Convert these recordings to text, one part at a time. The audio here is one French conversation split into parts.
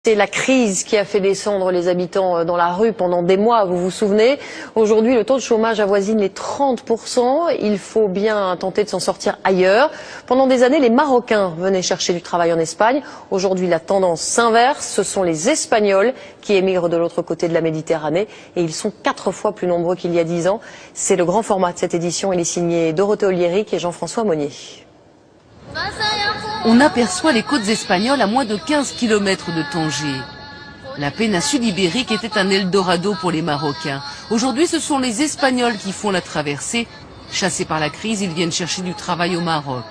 C'est la crise qui a fait descendre les habitants dans la rue pendant des mois, vous vous souvenez. Aujourd'hui, le taux de chômage avoisine les 30%. Il faut bien tenter de s'en sortir ailleurs. Pendant des années, les Marocains venaient chercher du travail en Espagne. Aujourd'hui, la tendance s'inverse. Ce sont les Espagnols qui émigrent de l'autre côté de la Méditerranée. Et ils sont 4 fois plus nombreux qu'il y a 10 ans. C'est le grand format de cette édition. Il est signé Dorothée Oliéric et Jean-François Monnier. On aperçoit les côtes espagnoles à moins de 15 km de Tanger. La péninsule ibérique était un Eldorado pour les Marocains. Aujourd'hui, ce sont les Espagnols qui font la traversée. Chassés par la crise, ils viennent chercher du travail au Maroc.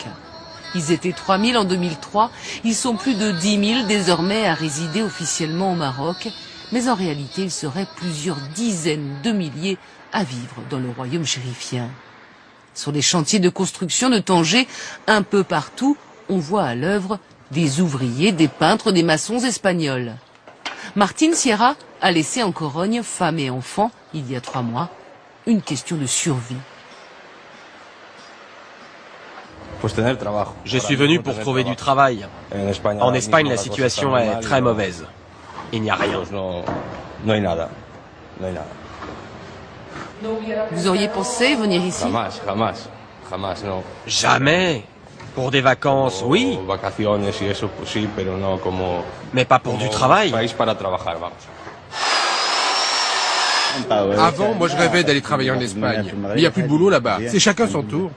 Ils étaient 3000 en 2003. Ils sont plus de 10 000 désormais à résider officiellement au Maroc. Mais en réalité, ils seraient plusieurs dizaines de milliers à vivre dans le royaume chérifien. Sur les chantiers de construction de Tanger, un peu partout, on voit à l'œuvre des ouvriers, des peintres, des maçons espagnols. Martine Sierra a laissé en Corogne, femme et enfants, il y a 3 mois, une question de survie. Je suis venu pour trouver du travail. En Espagne, la situation est très mauvaise. Il n'y a rien. Vous auriez pensé venir ici? Jamais. Pour des vacances, oui. Mais pas pour du travail. Avant, moi je rêvais d'aller travailler en Espagne. Mais il n'y a plus de boulot là-bas. C'est chacun son tour.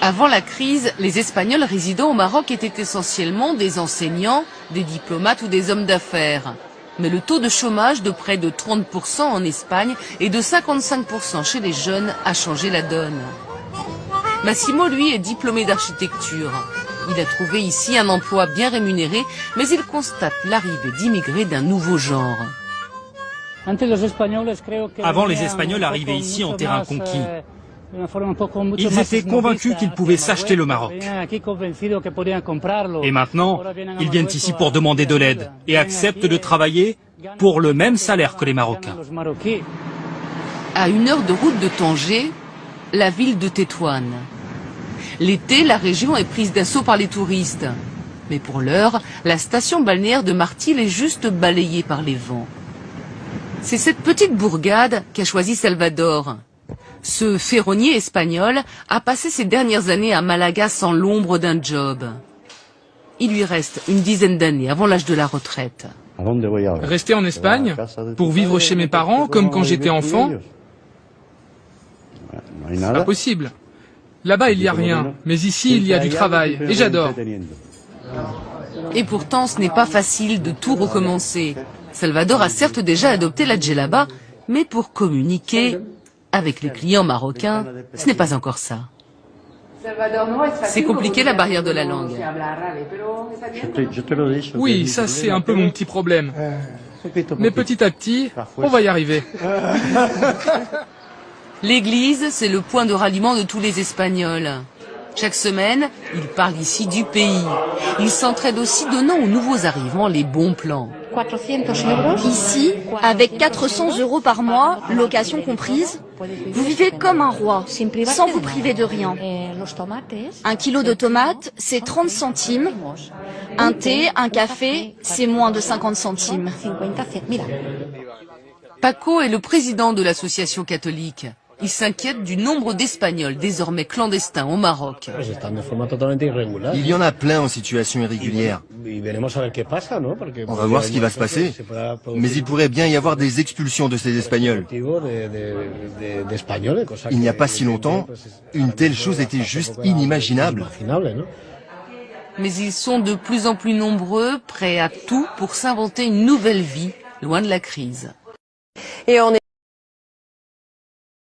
Avant la crise, les Espagnols résidant au Maroc étaient essentiellement des enseignants, des diplomates ou des hommes d'affaires. Mais le taux de chômage de près de 30% en Espagne et de 55% chez les jeunes a changé la donne. Massimo, lui, est diplômé d'architecture. Il a trouvé ici un emploi bien rémunéré, mais il constate l'arrivée d'immigrés d'un nouveau genre. Avant, les Espagnols arrivaient ici en terrain conquis. Ils étaient convaincus qu'ils pouvaient s'acheter le Maroc. Et maintenant, ils viennent ici pour demander de l'aide et acceptent de travailler pour le même salaire que les Marocains. À 1 heure de route de Tanger, la ville de Tétouan. L'été, la région est prise d'assaut par les touristes. Mais pour l'heure, la station balnéaire de Martil est juste balayée par les vents. C'est cette petite bourgade qu'a choisi Salvador. Ce ferronnier espagnol a passé ses dernières années à Malaga sans l'ombre d'un job. Il lui reste une dizaine d'années avant l'âge de la retraite. Rester en Espagne pour vivre chez mes parents comme quand j'étais enfant? C'est pas possible. Là-bas, il n'y a rien. Mais ici, il y a du travail. Et j'adore. Et pourtant, ce n'est pas facile de tout recommencer. Salvador a certes déjà adopté la djellaba, mais pour communiquer avec les clients marocains, ce n'est pas encore ça. C'est compliqué la barrière de la langue. Oui, ça c'est un peu mon petit problème. Mais petit à petit, on va y arriver. L'église, c'est le point de ralliement de tous les Espagnols. Chaque semaine, ils parlent ici du pays. Ils s'entraident aussi, donnant aux nouveaux arrivants les bons plans. Ici, avec 400 € par mois, location comprise, vous vivez comme un roi, sans vous priver de rien. 1 kilo de tomates, c'est 30 centimes. Un thé, un café, c'est moins de 50 centimes. Paco est le président de l'association catholique. Il s'inquiète du nombre d'Espagnols désormais clandestins au Maroc. Il y en a plein en situation irrégulière. On va voir ce qui va se passer. Mais il pourrait bien y avoir des expulsions de ces Espagnols. Il n'y a pas si longtemps, une telle chose était juste inimaginable. Mais ils sont de plus en plus nombreux, prêts à tout pour s'inventer une nouvelle vie, loin de la crise. Et en